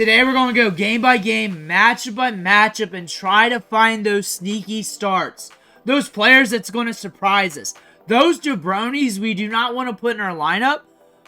Today we're going to go game by game, matchup by matchup, and try to find those sneaky starts. Those players that's going to surprise us. Those jabronis we do not want to put in our lineup,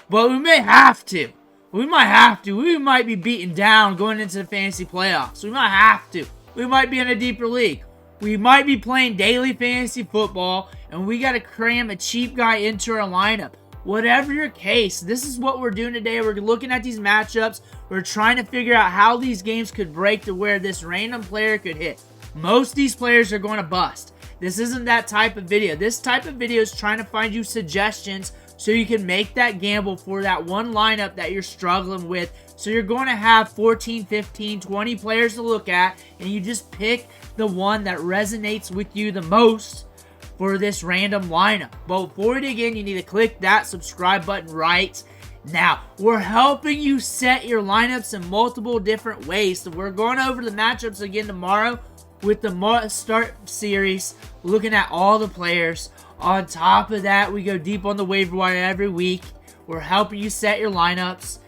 but we may have to. We might have to. We might be beaten down going into the fantasy playoffs. We might have to. We might be in a deeper league. We might be playing daily fantasy football, and we got to cram a cheap guy into our lineup. Whatever your case, this is what we're doing today. We're looking at these matchups. We're trying to figure out how these games could break to where this random player could hit. Most of these players are going to bust. This isn't that type of video. This type of video is trying to find you suggestions so you can make that gamble for that one lineup that you're struggling with. So you're going to have 14, 15, 20 players to look at, and you just pick the one that resonates with you the most for this random lineup. But before we dig in, you need to click that subscribe button right now. We're helping you set your lineups in multiple different ways. So we're going over the matchups again tomorrow with the start series, looking at all the players. On top of that, we go deep on the waiver wire every week. We're helping you set your lineups.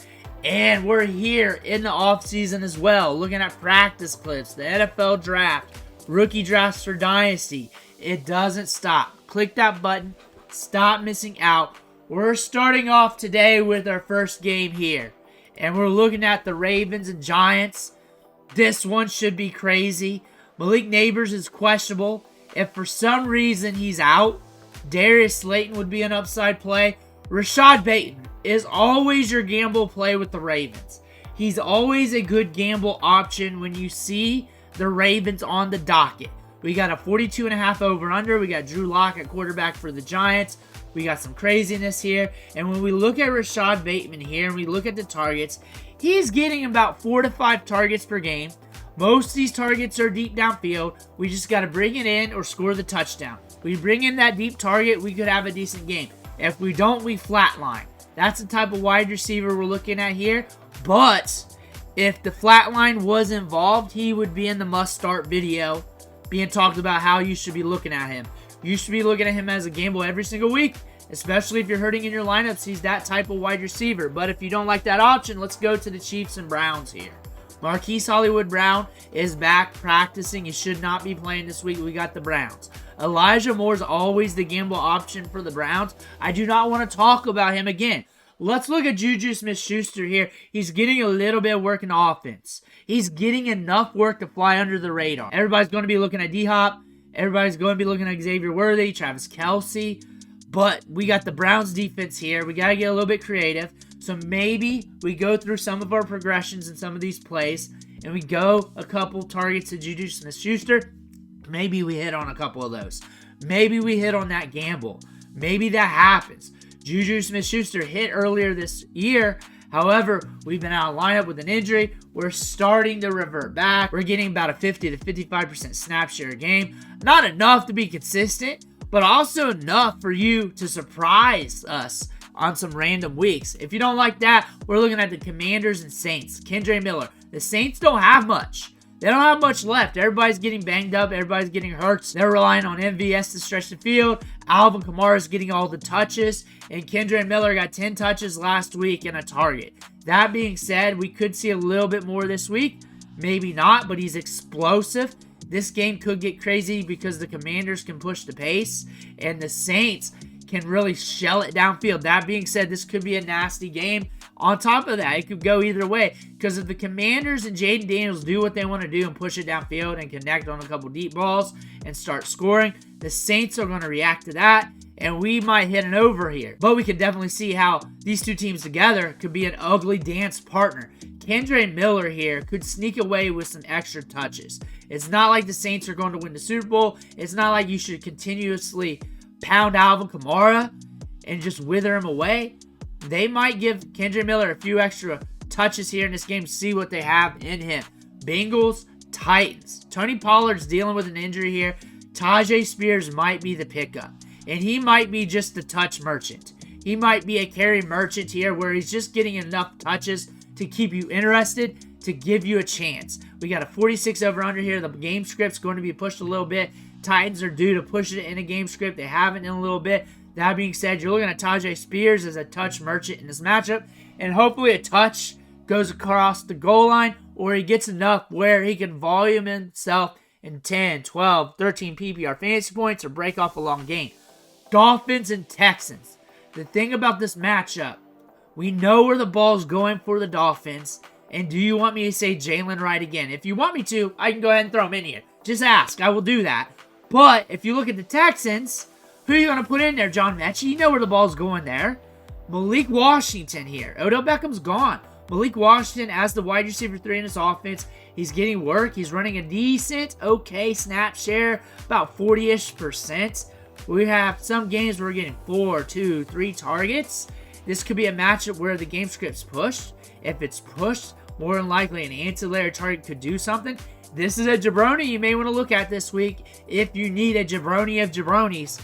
And we're here in the offseason as well, looking at practice clips, the NFL draft, rookie drafts for Dynasty. It doesn't stop. Click that button. Stop missing out. We're starting off today with our first game here. And we're looking at the Ravens and Giants. This one should be crazy. Malik Neighbors is questionable. If for some reason he's out, Darius Slayton would be an upside play. Rashod Bateman is always your gamble play with the Ravens. He's always a good gamble option when you see the Ravens on the docket. We got a 42.5 over-under. We got Drew Lock at quarterback for the Giants. We got some craziness here. And when we look at Rashod Bateman here and we look at the targets, he's getting about 4 to 5 targets per game. Most of these targets are deep downfield. We just got to bring it in or score the touchdown. We bring in that deep target, we could have a decent game. If we don't, we flatline. That's the type of wide receiver we're looking at here. But if the flatline was involved, he would be in the must-start video being talked about how you should be looking at him. You should be looking at him as a gamble every single week, especially if you're hurting in your lineups. He's that type of wide receiver. But if you don't like that option, let's go to the Chiefs and Browns here. Marquise Hollywood Brown is back practicing. He should not be playing this week. We got the Browns. Elijah Moore is always the gamble option for the Browns. I do not want to talk about him again. Let's look at JuJu Smith-Schuster here. He's getting a little bit of work in offense. He's getting enough work to fly under the radar. Everybody's going to be looking at D-Hop. Everybody's going to be looking at Xavier Worthy, Travis Kelce. But we got the Browns defense here. We got to get a little bit creative. So maybe we go through some of our progressions in some of these plays, and we go a couple targets to JuJu Smith-Schuster. Maybe we hit on a couple of those. Maybe we hit on that gamble. Maybe that happens. JuJu Smith-Schuster hit earlier this year. However, we've been out of lineup with an injury. We're starting to revert back. We're getting about a 50 to 55% snap share a game. Not enough to be consistent, but also enough for you to surprise us on some random weeks. If you don't like that, we're looking at the Commanders and Saints. Kendre Miller. The Saints don't have much. They don't have much left. Everybody's getting banged up. Everybody's getting hurt. They're relying on MVS to stretch the field. Alvin Kamara's getting all the touches. And Kendre Miller got 10 touches last week and a target. That being said, we could see a little bit more this week. Maybe not, but he's explosive. This game could get crazy because the Commanders can push the pace. And the Saints can really shell it downfield. That being said, this could be a nasty game. On top of that, it could go either way, because if the Commanders and Jaden Daniels do what they want to do and push it downfield and connect on a couple deep balls and start scoring, the Saints are going to react to that, and we might hit an over here. But we can definitely see how these two teams together could be an ugly dance partner. Kendre Miller here could sneak away with some extra touches. It's not like the Saints are going to win the Super Bowl. It's not like you should continuously pound Alvin Kamara and just wither him away. They might give Kendre Miller a few extra touches here in this game to see what they have in him. Bengals, Titans. Tony Pollard's dealing with an injury here. Tyjae Spears might be the pickup. And he might be just the touch merchant. He might be a carry merchant here where he's just getting enough touches to keep you interested, to give you a chance. We got a 46 over-under here. The game script's going to be pushed a little bit. Titans are due to push it in a game script. They haven't in a little bit. That being said, you're looking at Tyjae Spears as a touch merchant in this matchup, and hopefully a touch goes across the goal line, or he gets enough where he can volume himself in 10, 12, 13 PPR fantasy points or break off a long game. Dolphins and Texans. The thing about this matchup, we know where the ball's going for the Dolphins. And do you want me to say Jalen right again? If you want me to, I can go ahead and throw him in here. Just ask. I will do that. But if you look at the Texans, who are you going to put in there? John Mechie? You know where the ball's going there. Malik Washington here. Odell Beckham's gone. Malik Washington as the wide receiver 3 in this offense. He's getting work. He's running a decent, okay snap share, about 40-ish%. We have some games where we're getting 4, 2, 3 targets. This could be a matchup where the game script's pushed. If it's pushed, more than likely an ancillary target could do something. This is a jabroni you may want to look at this week if you need a jabroni of jabronis.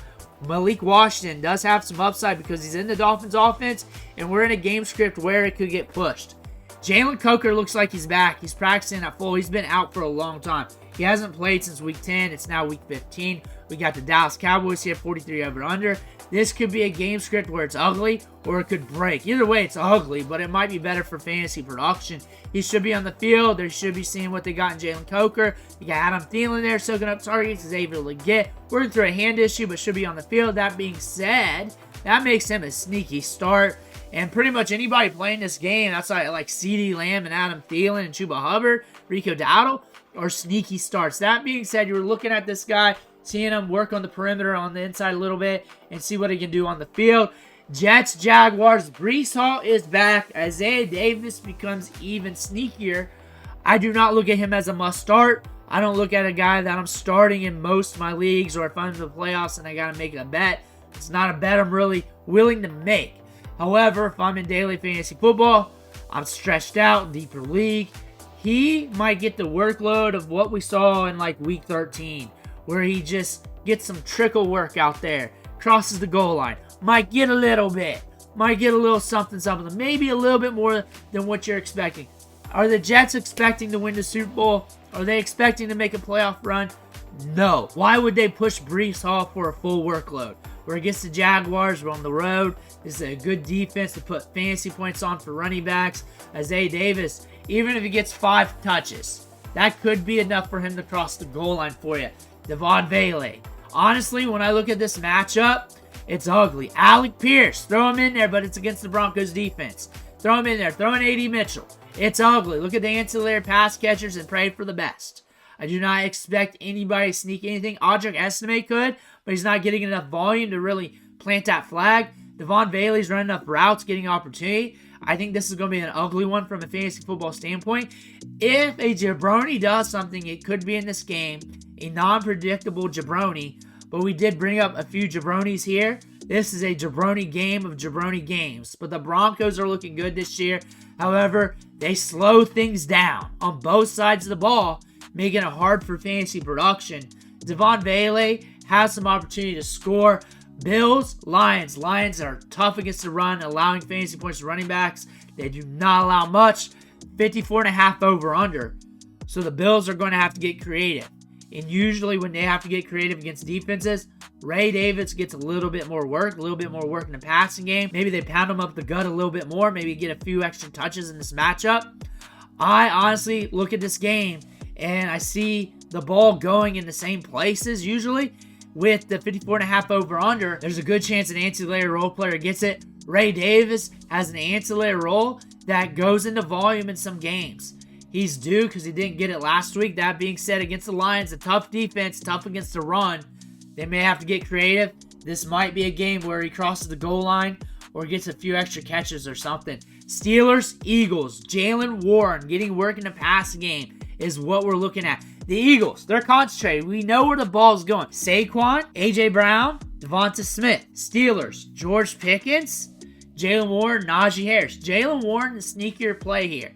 Malik Washington does have some upside because he's in the Dolphins offense, and we're in a game script where it could get pushed. Jalen Coker looks like he's back. He's practicing at full. He's been out for a long time. He hasn't played since week 10. It's now week 15. We got the Dallas Cowboys here, 43 over under. This could be a game script where it's ugly or it could break. Either way, it's ugly, but it might be better for fantasy production. He should be on the field. They should be seeing what they got in Jalen Coker. You got Adam Thielen there soaking up targets. He's able to get. Working through a hand issue, but should be on the field. That being said, that makes him a sneaky start. And pretty much anybody playing this game, outside like CeeDee Lamb and Adam Thielen and Chuba Hubbard, Rico Dowdle, are sneaky starts. That being said, you're looking at this guy, seeing him work on the perimeter on the inside a little bit and see what he can do on the field. Jets, Jaguars, Breece Hall is back. Isaiah Davis becomes even sneakier. I do not look at him as a must start. I don't look at a guy that I'm starting in most of my leagues, or if I'm in the playoffs and I got to make a bet. It's not a bet I'm really willing to make. However, if I'm in daily fantasy football, I'm stretched out, deeper league, he might get the workload of what we saw in like week 13, where he just gets some trickle work out there, crosses the goal line, might get a little bit, might get a little something, maybe a little bit more than what you're expecting. Are the Jets expecting to win the Super Bowl? Are they expecting to make a playoff run? No. Why would they push Breece Hall for a full workload? We're against the Jaguars. We're on the road. This is a good defense to put fantasy points on for running backs. Isaiah Davis, even if he gets 5 touches, that could be enough for him to cross the goal line for you. Devaughn, Vele. Honestly, when I look at this matchup, it's ugly. Alec Pierce, throw him in there, but it's against the Broncos defense. Throw him in there. Throw in A.D. Mitchell. It's ugly. Look at the ancillary pass catchers and pray for the best. I do not expect anybody to sneak anything. Audric Estimate could, but he's not getting enough volume to really plant that flag. Devaughn Bailey's running enough routes, getting opportunity. I think this is going to be an ugly one from a fantasy football standpoint. If a jabroni does something, it could be in this game. A non-predictable jabroni. But we did bring up a few jabronis here. This is a jabroni game of jabroni games. But the Broncos are looking good this year. However, they slow things down on both sides of the ball, making it hard for fantasy production. Devaughn Vele has some opportunity to score. Bills, Lions. Lions are tough against the run, allowing fantasy points to running backs. They do not allow much. 54.5 over under. So the Bills are going to have to get creative. And usually when they have to get creative against defenses, Ray Davis gets a little bit more work in the passing game. Maybe they pound him up the gut a little bit more. Maybe get a few extra touches in this matchup. I honestly look at this game and I see the ball going in the same places usually. With the 54.5 over under, there's a good chance an ancillary role player gets it. Ray Davis has an ancillary role that goes into volume in some games. He's due because he didn't get it last week. That being said, against the Lions, a tough defense, tough against the run. They may have to get creative. This might be a game where he crosses the goal line or gets a few extra catches or something. Steelers, Eagles, Jalen Warren getting work in the passing game is what we're looking at. The Eagles, they're concentrated. We know where the ball's going. Saquon, A.J. Brown, Devonta Smith. Steelers, George Pickens, Jalen Warren, Najee Harris. Jalen Warren, the sneakier play here.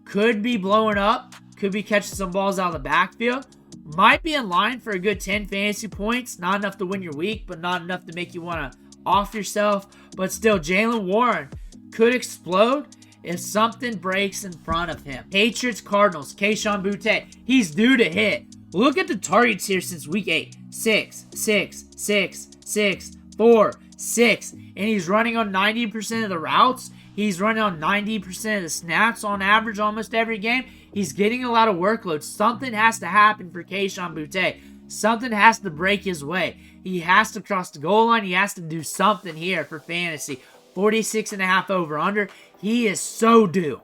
Could be blowing up. Could be catching some balls out of the backfield. Might be in line for a good 10 fantasy points. Not enough to win your week, but not enough to make you want to off yourself. But still, Jalen Warren could explode if something breaks in front of him. Patriots, Cardinals, Kayshon Boutte. He's due to hit. Look at the targets here since week 8. 6, 6, 6, 6, 4, 6. And he's running on 90% of the routes. He's running on 90% of the snaps on average almost every game. He's getting a lot of workload. Something has to happen for Kayshon Boutte. Something has to break his way. He has to cross the goal line. He has to do something here for fantasy. 46.5 over-under. He is so due.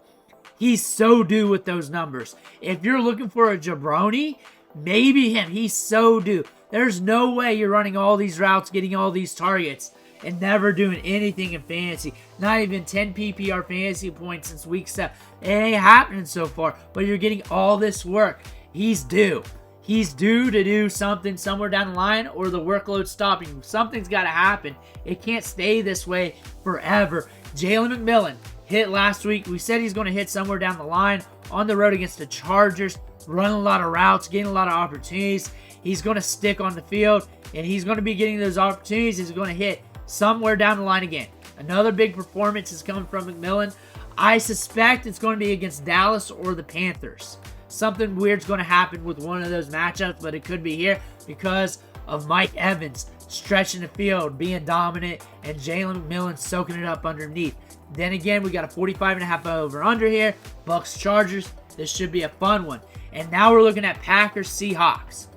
He's so due with those numbers. If you're looking for a jabroni, maybe him. He's so due. There's no way you're running all these routes, getting all these targets, and never doing anything in fantasy. Not even 10 PPR fantasy points since week 7. It ain't happening so far, but you're getting all this work. He's due. He's due to do something somewhere down the line, or the workload stopping. Something's got to happen. It can't stay this way forever. Jalen McMillan hit last week. We said he's going to hit somewhere down the line on the road against the Chargers, running a lot of routes, getting a lot of opportunities. He's going to stick on the field, and he's going to be getting those opportunities. He's going to hit somewhere down the line again. Another big performance is coming from McMillan. I suspect it's going to be against Dallas or the Panthers. Something weird's going to happen with one of those matchups, but it could be here because of Mike Evans stretching the field, being dominant, and Jalen McMillan soaking it up underneath. Then again, we got a 45.5 over-under here. Bucks Chargers. This should be a fun one. And now we're looking at Packers Seahawks.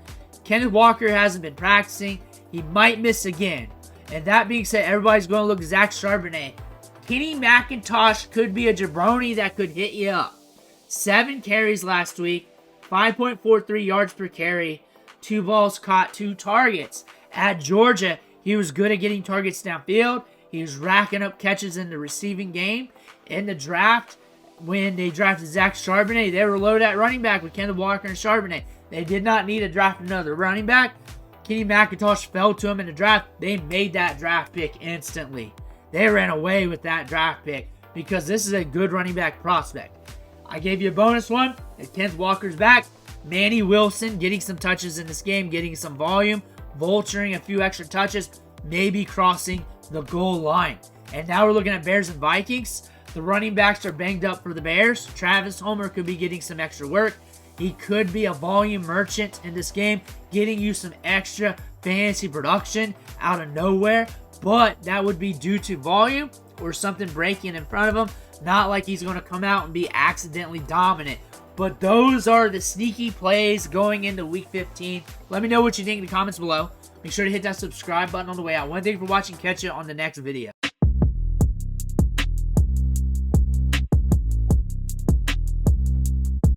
Kenneth Walker hasn't been practicing. He might miss again. And that being said, everybody's going to look Zach Charbonnet. Kenny McIntosh could be a jabroni that could hit you up. 7 carries last week, 5.43 yards per carry, 2 balls caught, 2 targets. At Georgia, he was good at getting targets downfield. He was racking up catches in the receiving game. In the draft, when they drafted Zach Charbonnet, they were loaded at running back with Kenneth Walker and Charbonnet. They did not need to draft another running back. Kenny McIntosh fell to him in the draft. They made that draft pick instantly. They ran away with that draft pick because this is a good running back prospect. I gave you a bonus one. If Kenneth Walker's back, Manny Wilson getting some touches in this game, getting some volume, vulturing a few extra touches, maybe crossing the goal line. And now we're looking at Bears and Vikings. The running backs are banged up for the Bears. Travis Homer could be getting some extra work. He could be a volume merchant in this game, getting you some extra fantasy production out of nowhere. But that would be due to volume or something breaking in front of him. Not like he's going to come out and be accidentally dominant. But those are the sneaky plays going into Week 15. Let me know what you think in the comments below. Make sure to hit that subscribe button on the way out. Thank you for watching. Catch you on the next video.